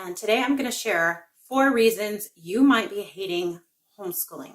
and today I'm going to share 4 reasons you might be hating homeschooling.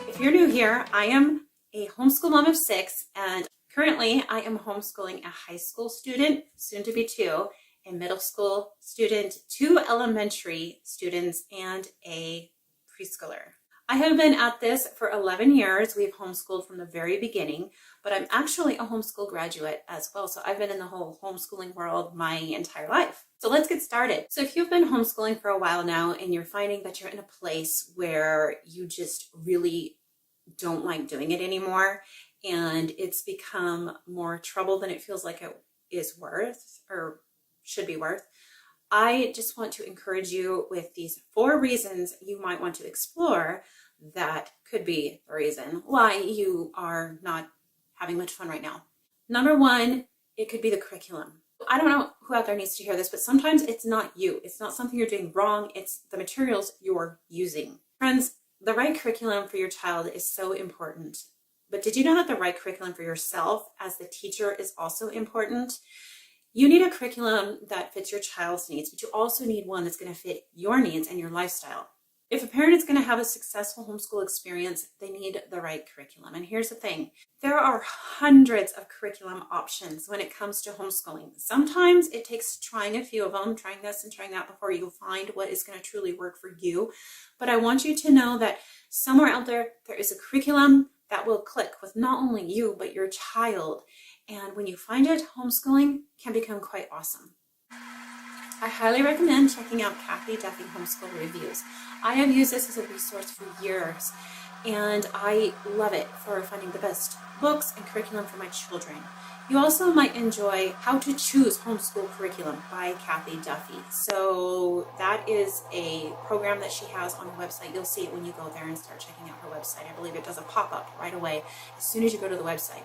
If you're new here, I am a homeschool mom of 6, and currently I am homeschooling a high school student, soon to be 2, a middle school student, 2 elementary students, and a preschooler. I have been at this for 11 years. We've homeschooled from the very beginning, but I'm actually a homeschool graduate as well. So I've been in the whole homeschooling world my entire life. So let's get started. So if you've been homeschooling for a while now and you're finding that you're in a place where you just really don't like doing it anymore, and it's become more trouble than it feels like it is worth or should be worth, I just want to encourage you with these 4 reasons you might want to explore that could be the reason why you are not having much fun right now. Number 1, it could be the curriculum. I don't know who out there needs to hear this, but sometimes it's not you. It's not something you're doing wrong. It's the materials you're using. Friends, the right curriculum for your child is so important. But did you know that the right curriculum for yourself as the teacher is also important? You need a curriculum that fits your child's needs, but you also need one that's going to fit your needs and your lifestyle. If a parent is going to have a successful homeschool experience, they need the right curriculum. And here's the thing. There are hundreds of curriculum options when it comes to homeschooling. Sometimes it takes trying a few of them, trying this and trying that before you find what is going to truly work for you. But I want you to know that somewhere out there, there is a curriculum that will click with not only you, but your child. And when you find it, homeschooling can become quite awesome. I highly recommend checking out Kathy Duffy Homeschool Reviews. I have used this as a resource for years, and I love it for finding the best books and curriculum for my children. You also might enjoy How to Choose Homeschool Curriculum by Kathy Duffy. So that is a program that she has on her website. You'll see it when you go there and start checking out her website. I believe it does a pop-up right away as soon as you go to the website.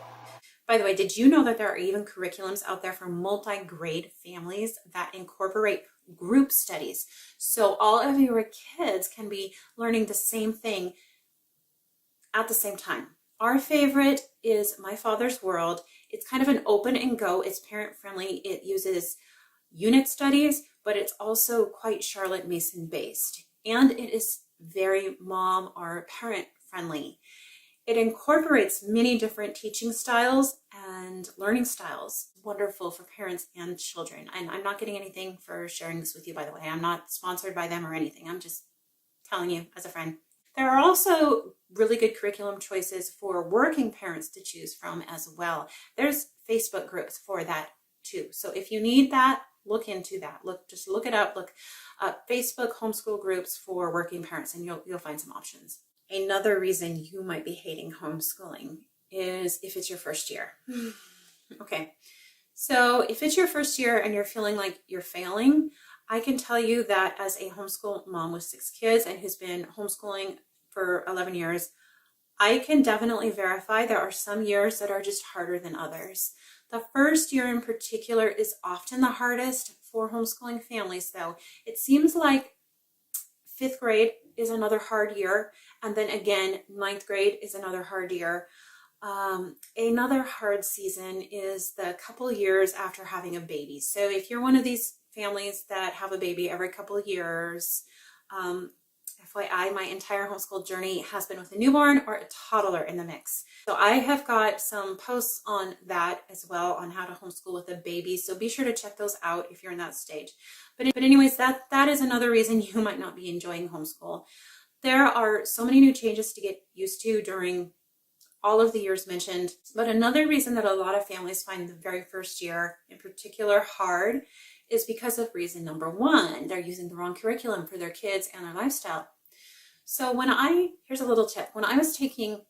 By the way, did you know that there are even curriculums out there for multi-grade families that incorporate group studies? So all of your kids can be learning the same thing at the same time. Our favorite is My Father's World. It's kind of an open and go. It's parent friendly. It uses unit studies, but it's also quite Charlotte Mason based. And it is very mom or parent friendly. It incorporates many different teaching styles and learning styles. Wonderful for parents and children. And I'm not getting anything for sharing this with you, by the way. I'm not sponsored by them or anything. I'm just telling you as a friend. There are also really good curriculum choices for working parents to choose from as well. There's Facebook groups for that too. So if you need that, look into that. Just look it up. Look up Facebook homeschool groups for working parents, and you'll find some options. Another reason you might be hating homeschooling is if it's your first year. Okay, so if it's your first year and you're feeling like you're failing, I can tell you that as a homeschool mom with 6 kids and who's been homeschooling for 11 years, I can definitely verify there are some years that are just harder than others. The first year in particular is often the hardest for homeschooling families, though. It seems like 5th grade is another hard year. And then again, 9th grade is another hard year. Another hard season is the couple years after having a baby. So if you're one of these families that have a baby every couple of years, FYI, my entire homeschool journey has been with a newborn or a toddler in the mix. So I have got some posts on that as well, on how to homeschool with a baby. So be sure to check those out if you're in that stage. But anyways, that is another reason you might not be enjoying homeschool. There are so many new changes to get used to during all of the years mentioned. But another reason that a lot of families find the very first year in particular hard is because of reason number 1. They're using the wrong curriculum for their kids and their lifestyle. So here's a little tip. When I was taking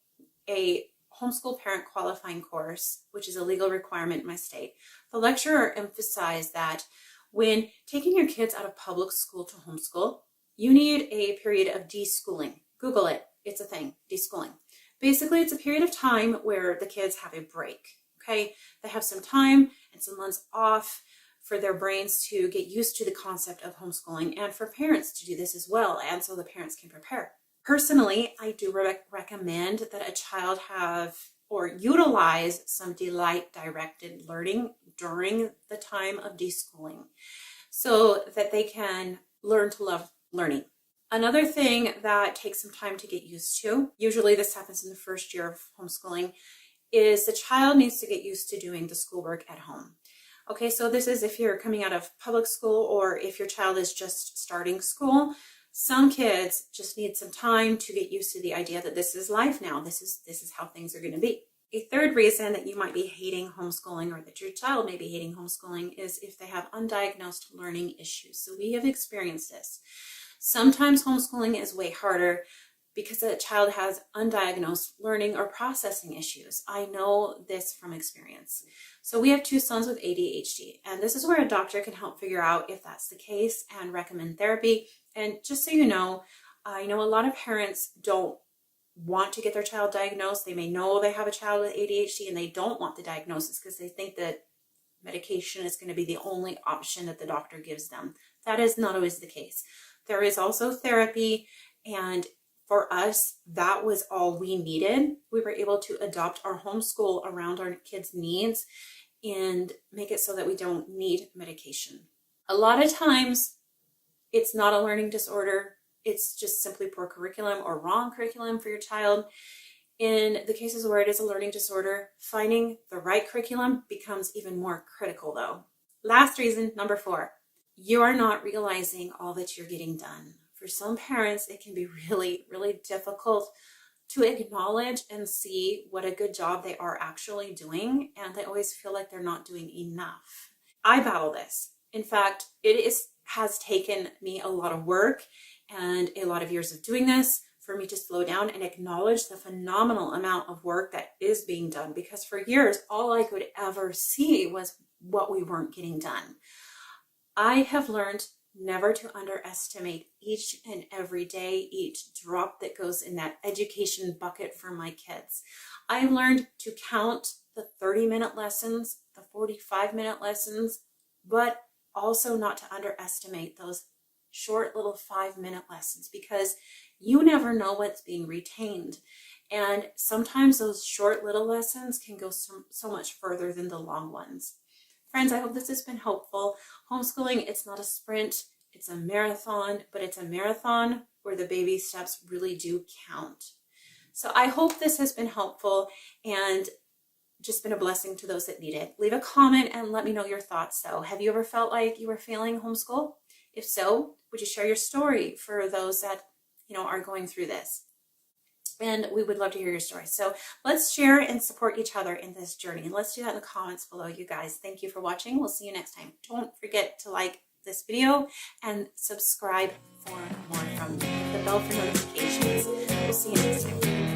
a homeschool parent qualifying course, which is a legal requirement in my state, the lecturer emphasized that when taking your kids out of public school to homeschool, you need a period of deschooling. Google it. It's a thing, deschooling. Basically, it's a period of time where the kids have a break, okay? They have some time and some months off for their brains to get used to the concept of homeschooling and for parents to do this as well, and so the parents can prepare. Personally, I do recommend that a child have or utilize some delight-directed learning during the time of deschooling so that they can learn to love learning. Another thing that takes some time to get used to, usually this happens in the first year of homeschooling, is the child needs to get used to doing the schoolwork at home. Okay, so this is if you're coming out of public school or if your child is just starting school. Some kids just need some time to get used to the idea that this is life now. This is how things are going to be. A third reason that you might be hating homeschooling or that your child may be hating homeschooling is if they have undiagnosed learning issues. So we have experienced this. Sometimes homeschooling is way harder because a child has undiagnosed learning or processing issues. I know this from experience. So we have 2 sons with ADHD, and this is where a doctor can help figure out if that's the case and recommend therapy. And just so you know, I know a lot of parents don't want to get their child diagnosed. They may know they have a child with ADHD and they don't want the diagnosis because they think that medication is going to be the only option that the doctor gives them. That is not always the case. There is also therapy, and for us, that was all we needed. We were able to adopt our homeschool around our kids' needs and make it so that we don't need medication. A lot of times, it's not a learning disorder. It's just simply poor curriculum or wrong curriculum for your child. In the cases where it is a learning disorder, finding the right curriculum becomes even more critical though. Last reason, number 4, you are not realizing all that you're getting done. For some parents, it can be really, really difficult to acknowledge and see what a good job they are actually doing, and they always feel like they're not doing enough. I battle this. In fact, has taken me a lot of work and a lot of years of doing this for me to slow down and acknowledge the phenomenal amount of work that is being done, because for years, all I could ever see was what we weren't getting done. I have learned never to underestimate each and every day, each drop that goes in that education bucket for my kids. I've learned to count the 30-minute lessons, the 45-minute lessons, but also not to underestimate those short little 5-minute lessons, because you never know what's being retained. And sometimes those short little lessons can go so much further than the long ones. Friends, I hope this has been helpful. Homeschooling, it's not a sprint, it's a marathon, but it's a marathon where the baby steps really do count. So I hope this has been helpful and just been a blessing to those that need it. Leave a comment and let me know your thoughts though. Have you ever felt like you were failing homeschool? If so, would you share your story for those that, are going through this? And we would love to hear your story. So let's share and support each other in this journey. And let's do that in the comments below, you guys. Thank you for watching. We'll see you next time. Don't forget to like this video and subscribe for more from me. Hit the bell for notifications. We'll see you next time.